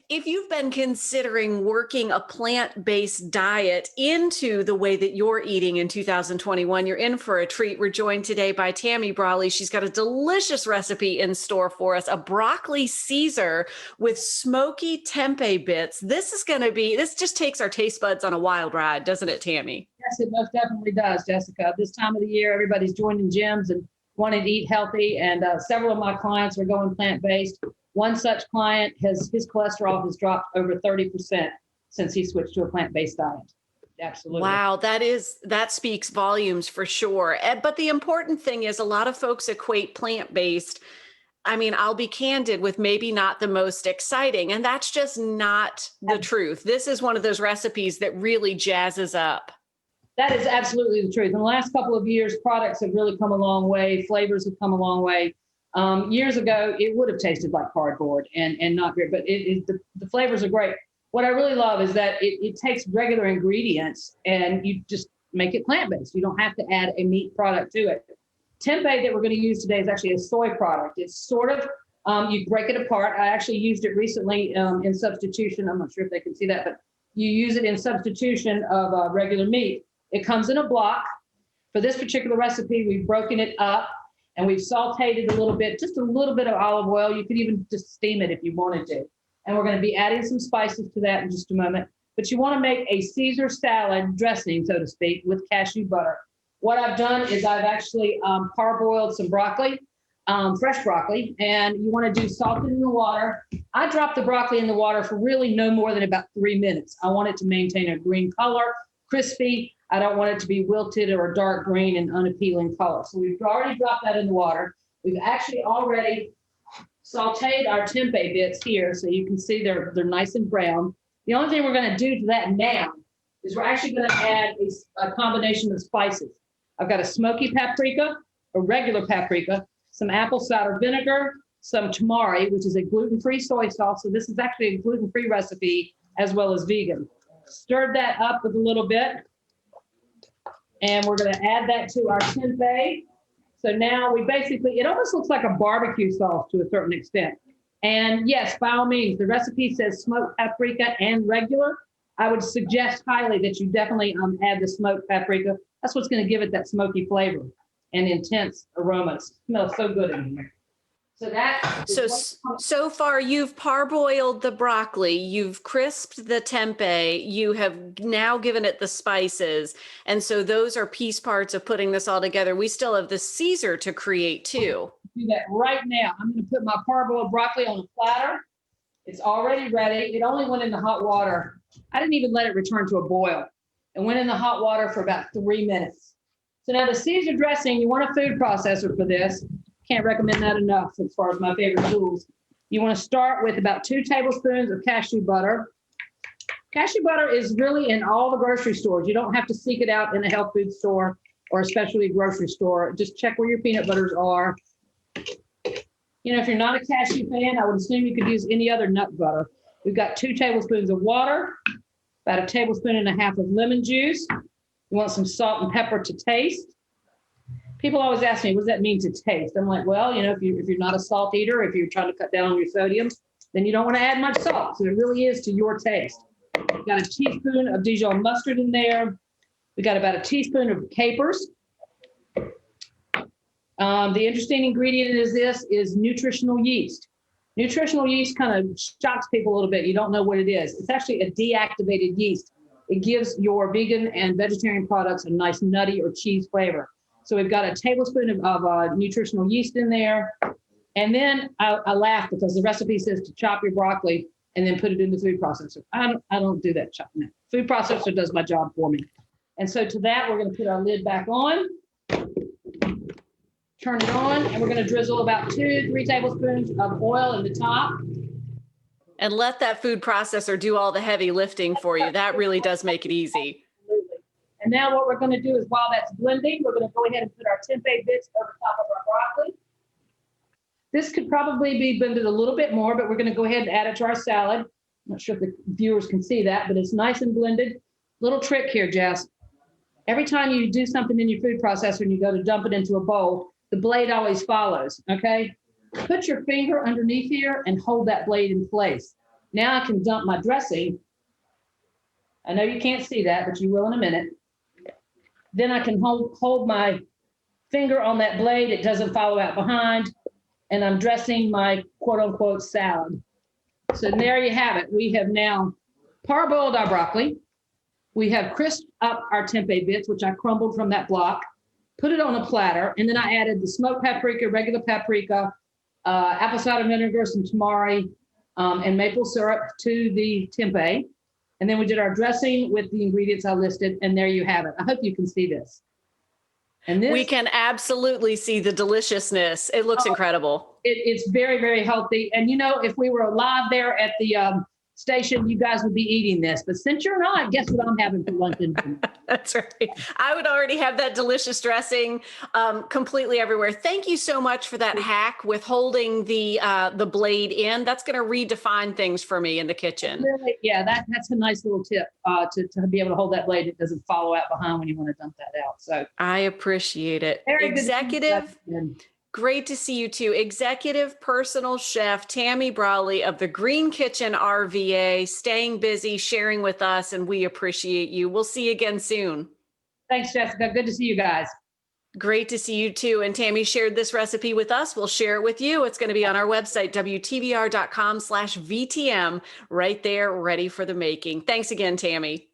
If you've been considering working a plant-based diet into the way that you're eating in 2021, you're in for a treat. We're joined today by Tammy Brawley. She's got a delicious recipe in store for us, a broccoli Caesar with smoky tempeh bits. This just takes our taste buds on a wild ride, doesn't it, Tammy? Yes, it most definitely does, Jessica. This time of the year, everybody's joining gyms and wanting to eat healthy, and several of my clients are going plant-based. One such client his cholesterol has dropped over 30% since he switched to a plant-based diet. Absolutely. Wow, that speaks volumes for sure. But the important thing is a lot of folks equate plant-based. I mean, I'll be candid with maybe not the most exciting, and that's just not the truth. This is one of those recipes that really jazzes up. That is absolutely the truth. In the last couple of years, products have really come a long way. Flavors have come a long way. Years ago, it would have tasted like cardboard and not great, but the flavors are great. What I really love is that it takes regular ingredients and you just make it plant-based. You don't have to add a meat product to it. Tempeh that we're going to use today is actually a soy product. It's sort of, you break it apart. I actually used it recently in substitution. I'm not sure if they can see that, but you use it in substitution of regular meat. It comes in a block. For this particular recipe, we've broken it up. And we've sauteed it a little bit, just a little bit of olive oil. You could even just steam it if you wanted to. And we're going to be adding some spices to that in just a moment. But you want to make a Caesar salad dressing, so to speak, with cashew butter. What I've done is I've actually parboiled some broccoli, fresh broccoli, and you want to do salt it in the water. I drop the broccoli in the water for really no more than about 3 minutes. I want it to maintain a green color, crispy. I don't want it to be wilted or a dark green and unappealing color. So we've already dropped that in the water. We've actually already sauteed our tempeh bits here, so you can see they're nice and brown. The only thing we're going to do to that now is we're actually going to add a combination of spices. I've got a smoky paprika, a regular paprika, some apple cider vinegar, some tamari, which is a gluten-free soy sauce. So this is actually a gluten-free recipe as well as vegan. Stirred that up with a little bit. And we're going to add that to our tempeh. So now it almost looks like a barbecue sauce to a certain extent. And yes, by all means, the recipe says smoked paprika and regular. I would suggest highly that you definitely add the smoked paprika. That's what's going to give it that smoky flavor and intense aroma. It smells so good in here. So far you've parboiled the broccoli, you've crisped the tempeh, you have now given it the spices. And so those are piece parts of putting this all together. We still have the Caesar to create too. Do that right now. I'm going to put my parboiled broccoli on a platter. It's already ready. It only went in the hot water. I didn't even let it return to a boil. It went in the hot water for about 3 minutes. So now the Caesar dressing, you want a food processor for this. Can't recommend that enough as far as my favorite tools. You want to start with about 2 tablespoons of cashew butter. Cashew butter is really in all the grocery stores. You don't have to seek it out in a health food store or a specialty grocery store. Just check where your peanut butters are. You know, if you're not a cashew fan, I would assume you could use any other nut butter. We've got 2 tablespoons of water, about 1.5 tablespoons of lemon juice. You want some salt and pepper to taste. People always ask me, what does that mean to taste? I'm like, well, you know, if you're not a salt eater, if you're trying to cut down on your sodium, then you don't want to add much salt. So it really is to your taste. We've got a teaspoon of Dijon mustard in there. We got about a teaspoon of capers. The interesting ingredient is nutritional yeast. Nutritional yeast kind of shocks people a little bit. You don't know what it is. It's actually a deactivated yeast. It gives your vegan and vegetarian products a nice nutty or cheese flavor. So we've got 1 tablespoon of nutritional yeast in there. And then I laugh because the recipe says to chop your broccoli and then put it in the food processor. I don't do that chopping. Food processor does my job for me. And so to that, we're going to put our lid back on, turn it on, and we're going to drizzle about 2-3 tablespoons of oil in the top. And let that food processor do all the heavy lifting for you. That really does make it easy. And now what we're going to do is while that's blending, we're going to go ahead and put our tempeh bits over top of our broccoli. This could probably be blended a little bit more, but we're going to go ahead and add it to our salad. I'm not sure if the viewers can see that, but it's nice and blended. Little trick here, Jess. Every time you do something in your food processor and you go to dump it into a bowl, the blade always follows, okay? Put your finger underneath here and hold that blade in place. Now I can dump my dressing. I know you can't see that, but you will in a minute. Then I can hold my finger on that blade. It doesn't follow out behind. And I'm dressing my quote unquote salad. So there you have it. We have now parboiled our broccoli. We have crisped up our tempeh bits, which I crumbled from that block, put it on a platter. And then I added the smoked paprika, regular paprika, apple cider vinegar, some tamari, and maple syrup to the tempeh. And then we did our dressing with the ingredients I listed. And there you have it. I hope you can see this. And this, we can absolutely see the deliciousness. It looks incredible. It's very, very healthy. And, if we were live there at the station, you guys would be eating this. But since you're not, guess what I'm having for lunch? That's right. I would already have that delicious dressing completely everywhere. Thank you so much for that hack with holding the blade in. That's going to redefine things for me in the kitchen. Really, yeah, that's a nice little tip to be able to hold that blade. It doesn't follow out behind when you want to dump that out. So I appreciate it. Very Executive. Great to see you too. Executive Personal Chef Tammy Brawley of the Green Kitchen RVA, staying busy, sharing with us, and we appreciate you. We'll see you again soon. Thanks, Jessica. Good to see you guys. Great to see you too. And Tammy shared this recipe with us. We'll share it with you. It's going to be on our website, WTBR.com/VTM, right there, ready for the making. Thanks again, Tammy.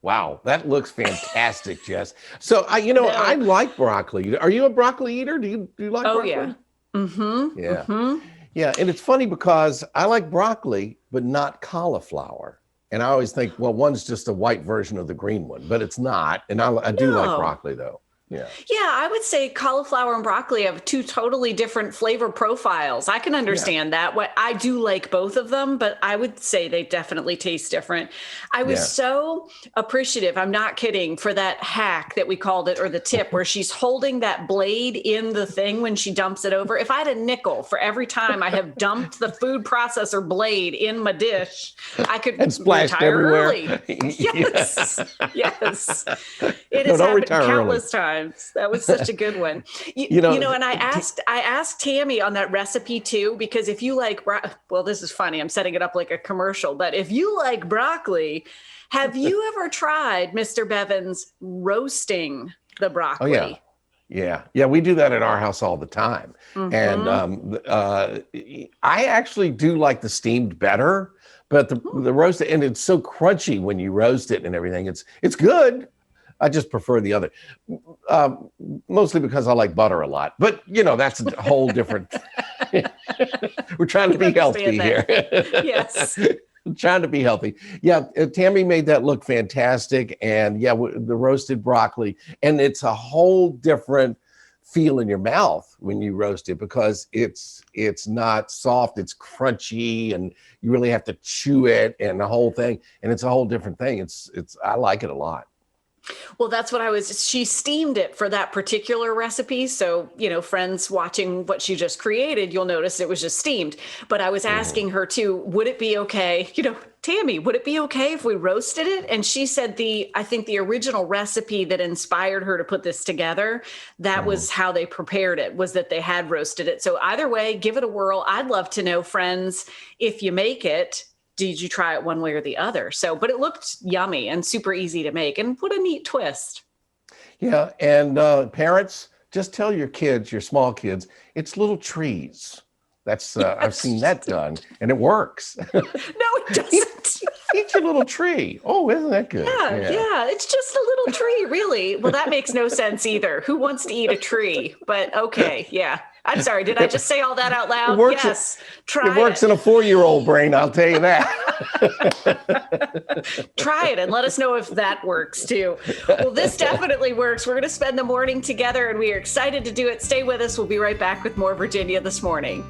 Wow, that looks fantastic, Jess. So I like broccoli. Are you a broccoli eater? Do you like broccoli? Yeah. Mm-hmm. Yeah. Mm-hmm. Yeah, and it's funny because I like broccoli, but not cauliflower. And I always think, well, one's just a white version of the green one, but it's not. And I do like broccoli though. Yeah. Yeah, I would say cauliflower and broccoli have two totally different flavor profiles. I can understand that. What I do like both of them, but I would say they definitely taste different. I was so appreciative, I'm not kidding, for that hack that we called it, or the tip where she's holding that blade in the thing when she dumps it over. If I had a nickel for every time I have dumped the food processor blade in my dish, I could retire early. Yes. Yes. It has happened countless times. That was such a good one. And I asked Tammy on that recipe too, because if you like, well, this is funny, I'm setting it up like a commercial, but if you like broccoli, have you ever tried, Mr. Bevins, roasting the broccoli? Oh, yeah. Yeah, we do that at our house all the time. Mm-hmm. And I actually do like the steamed better, but the roasted, and it's so crunchy when you roast it and everything. It's good. I just prefer the other, mostly because I like butter a lot. But, that's a whole different. We're trying to be healthy here. Yes. Trying to be healthy. Yeah, Tammy made that look fantastic. And the roasted broccoli. And it's a whole different feel in your mouth when you roast it, because it's not soft, it's crunchy, and you really have to chew it and the whole thing. And it's a whole different thing. I like it a lot. Well, that's what she steamed it for that particular recipe. So, friends watching what she just created, you'll notice it was just steamed. But I was asking her too, would it be okay, Tammy, would it be okay if we roasted it? And she said I think the original recipe that inspired her to put this together, that was how they prepared it, was that they had roasted it. So either way, give it a whirl. I'd love to know, friends, if you make it, did you try it one way or the other? But it looked yummy and super easy to make. And what a neat twist. Yeah. And parents, just tell your kids, your small kids, it's little trees. That's I've seen that done, and it works. No, it doesn't. Eat your little tree. Oh, isn't that good? Yeah. It's just a little tree, really. Well, that makes no sense either. Who wants to eat a tree? But okay, yeah. I'm sorry. Did I just say all that out loud? Yes. Try it. It works in a 4-year-old brain, I'll tell you that. Try it and let us know if that works too. Well, this definitely works. We're going to spend the morning together, and we are excited to do it. Stay with us. We'll be right back with more Virginia This Morning.